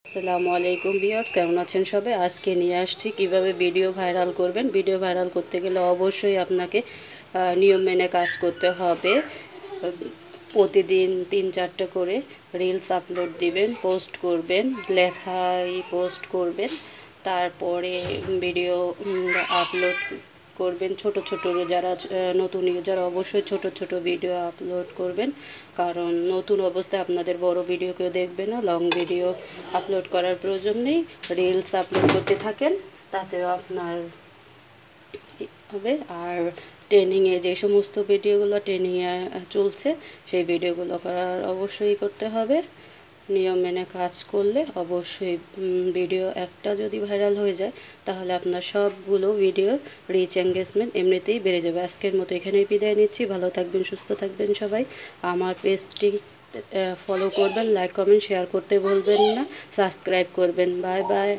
আসসালামু আলাইকুম ভিউয়ার্স, কেমন আছেন সবাই? আজকে নিয়ে আসছি কিভাবে ভিডিও ভাইরাল করবেন। ভিডিও ভাইরাল করতে গেলে অবশ্যই আপনাকে নিয়ম মেনে কাজ করতে হবে। প্রতিদিন 3-4টে করে রিলস আপলোড দিবেন, পোস্ট করবেন, লেখাই পোস্ট করবেন, তারপরে ভিডিও আপলোড করবেন। ছোট ছোট যারা নতুন ইউজার অবশ্যই ছোট ছোট ভিডিও আপলোড করবেন, কারণ নতুন অবস্থায় আপনাদের বড় ভিডিও কেউ দেখবে না। লং ভিডিও আপলোড করার প্রয়োজন নেই, রিলস আপলোড করতে থাকেন, তাতেও আপনার হবে। আর ট্রেনিংয়ে যে সমস্ত ভিডিওগুলো ট্রেনিংয়ে চলছে সেই ভিডিওগুলো করার অবশ্যই করতে হবে। নিয়ম মেনে কাজ করলে অবশ্যই ভিডিও একটা যদি ভাইরাল হয়ে যায় তাহলে আপনার সবগুলো ভিডিও রিচ এঙ্গেজমেন্ট এমনিতেই বেড়ে যাবে। আজকের মতো এখানেই বিদায় নিচ্ছি। ভালো থাকবেন, সুস্থ থাকবেন সবাই। আমার পেজটি ফলো করবেন, লাইক কমেন্ট শেয়ার করতে ভুলবেন না, সাবস্ক্রাইব করবেন। Bye bye.